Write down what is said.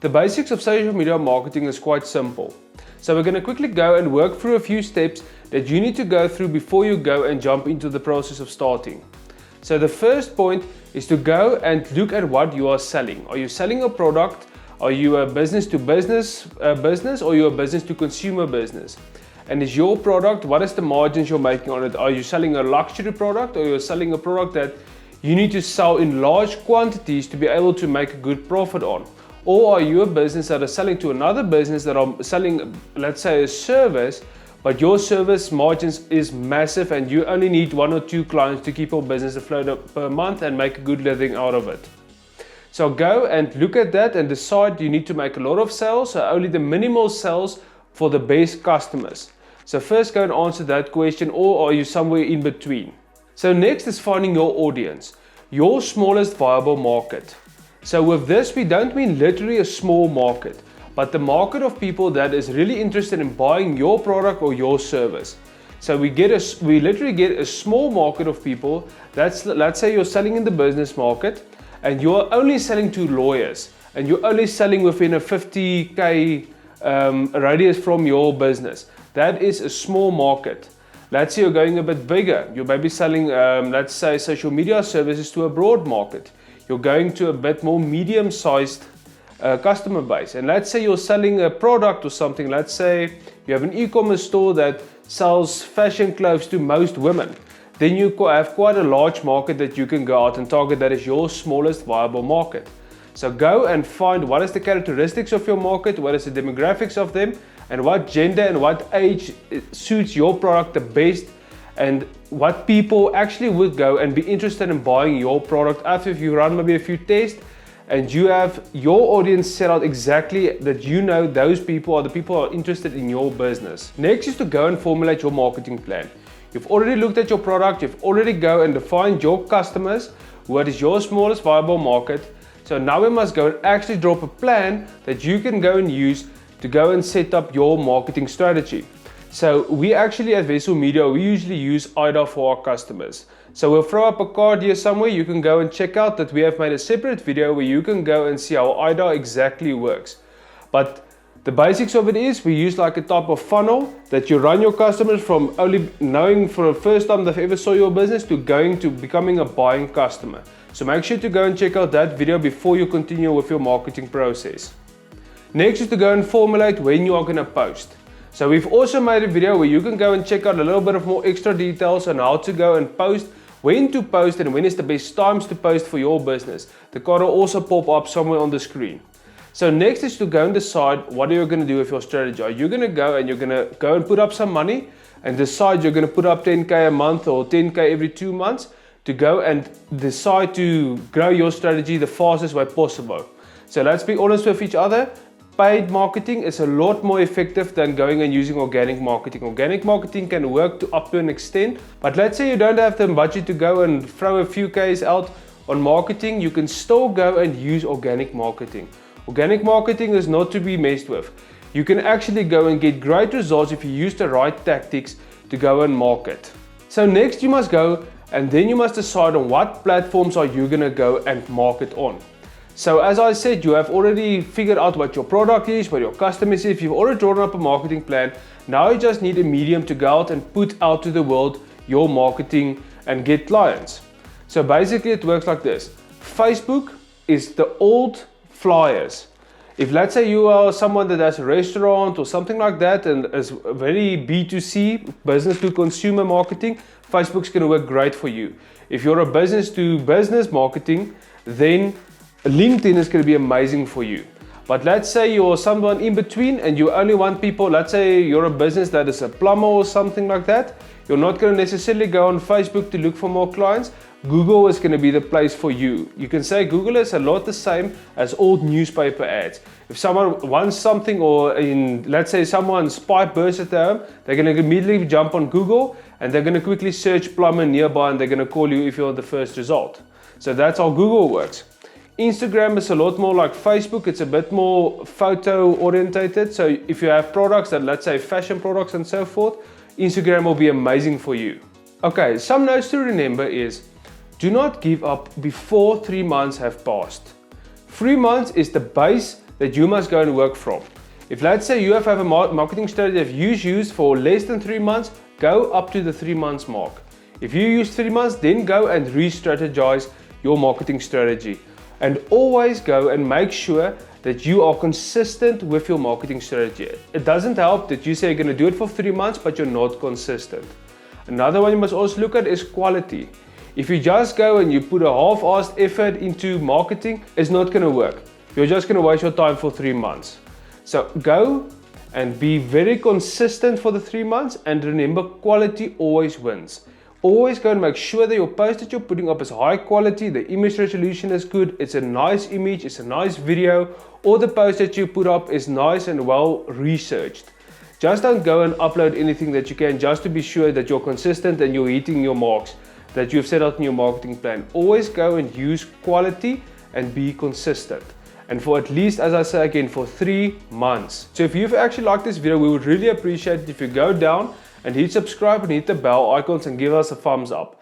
The basics of social media marketing is quite simple. So we're going to quickly go and work through a few steps that you need to go through before you go and jump into the process of starting. So the first point is to go and look at what you are selling. Are you selling a product? Are you a business to business business, or are you a business to consumer business? And is your product, what is the margins you're making on it? Are you selling a luxury product, or you're selling a product that you need to sell in large quantities to be able to make a good profit on? Or are you a business that is selling to another business that are selling, let's say, a service, but your service margins is massive and you only need 1 or 2 clients to keep your business afloat per month and make a good living out of it? So go and look at that and decide you need to make a lot of sales, or only the minimal sales for the best customers. So first go and answer that question, or are you somewhere in between? So next is finding your audience, your smallest viable market. So with this, we don't mean literally a small market, but the market of people that is really interested in buying your product or your service. So we literally get a small market of people. Let's say you're selling in the business market and you're only selling to lawyers, and you're only selling within a 50k radius from your business. That is a small market. Let's say you're going a bit bigger. You may be selling, let's say, social media services to a broad market. You're going to a bit more medium-sized customer base. And let's say you're selling a product or something. Let's say you have an e-commerce store that sells fashion clothes to most women. Then you have quite a large market that you can go out and target. That is your smallest viable market. So go and find what is the characteristics of your market, what is the demographics of them, and what gender and what age suits your product the best, and what people actually would go and be interested in buying your product after you run maybe a few tests and you have your audience set out exactly that you know those people are the people who are interested in your business. Next is to go and formulate your marketing plan. You've already looked at your product, you've already go and defined your customers, what is your smallest viable market. So now we must go and actually drop a plan that you can go and use to go and set up your marketing strategy. So we actually at Wessel Media, we usually use IDA for our customers. So we'll throw up a card here somewhere. You can go and check out that we have made a separate video where you can go and see how IDA exactly works. But the basics of it is we use like a type of funnel that you run your customers from only knowing for the first time they've ever saw your business to going to becoming a buying customer. So make sure to go and check out that video before you continue with your marketing process. Next is to go and formulate when you are going to post. So we've also made a video where you can go and check out a little bit of more extra details on how to go and post, when to post, and when is the best times to post for your business. The card will also pop up somewhere on the screen. So next is to go and decide what are you going to do with your strategy. Are you going to go and put up some money and decide you're going to put up 10k a month or 10k every 2 months to go and decide to grow your strategy the fastest way possible? So let's be honest with each other. Paid marketing is a lot more effective than going and using organic marketing. Organic marketing can work up to an extent, but let's say you don't have the budget to go and throw a few Ks out on marketing, you can still go and use organic marketing. Organic marketing is not to be messed with. You can actually go and get great results if you use the right tactics to go and market. So next you must go and then you must decide on what platforms are you going to go and market on. So as I said, you have already figured out what your product is, what your customer is. If you've already drawn up a marketing plan, now you just need a medium to go out and put out to the world your marketing and get clients. So basically it works like this. Facebook is the old flyers. If let's say you are someone that has a restaurant or something like that and is very B2C, business to consumer marketing, Facebook's going to work great for you. If you're a business to business marketing, then LinkedIn is going to be amazing for you. But let's say you're someone in between and you only want people, let's say you're a business that is a plumber or something like that, you're not going to necessarily go on Facebook to look for more clients. Google is going to be the place for you. You can say Google is a lot the same as old newspaper ads. If someone wants something, or let's say someone's pipe bursts at home, they're going to immediately jump on Google and they're going to quickly search plumber nearby and they're going to call you if you're the first result. So that's how Google works. Instagram is a lot more like Facebook. It's a bit more photo orientated. So if you have products that, let's say fashion products and so forth, Instagram will be amazing for you. Okay, some notes to remember is do not give up before 3 months have passed. 3 months is the base that you must go and work from. If let's say you have a marketing strategy that you used for less than 3 months, go up to the 3 months mark. If you use 3 months, then go and re-strategize your marketing strategy. And always go and make sure that you are consistent with your marketing strategy. It doesn't help that you say you're going to do it for 3 months, but you're not consistent. Another one you must also look at is quality. If you just go and you put a half-assed effort into marketing, it's not going to work. You're just going to waste your time for 3 months. So go and be very consistent for the 3 months, and remember, quality always wins. Always go and make sure that your post that you're putting up is high quality, the image resolution is good, it's a nice image, it's a nice video, or the post that you put up is nice and well researched. Just don't go and upload anything that you can, just to be sure that you're consistent and you're hitting your marks that you've set out in your marketing plan. Always go and use quality and be consistent. And for at least, as I say again, for 3 months. So if you've actually liked this video, we would really appreciate it if you go down and hit subscribe and hit the bell icons and give us a thumbs up.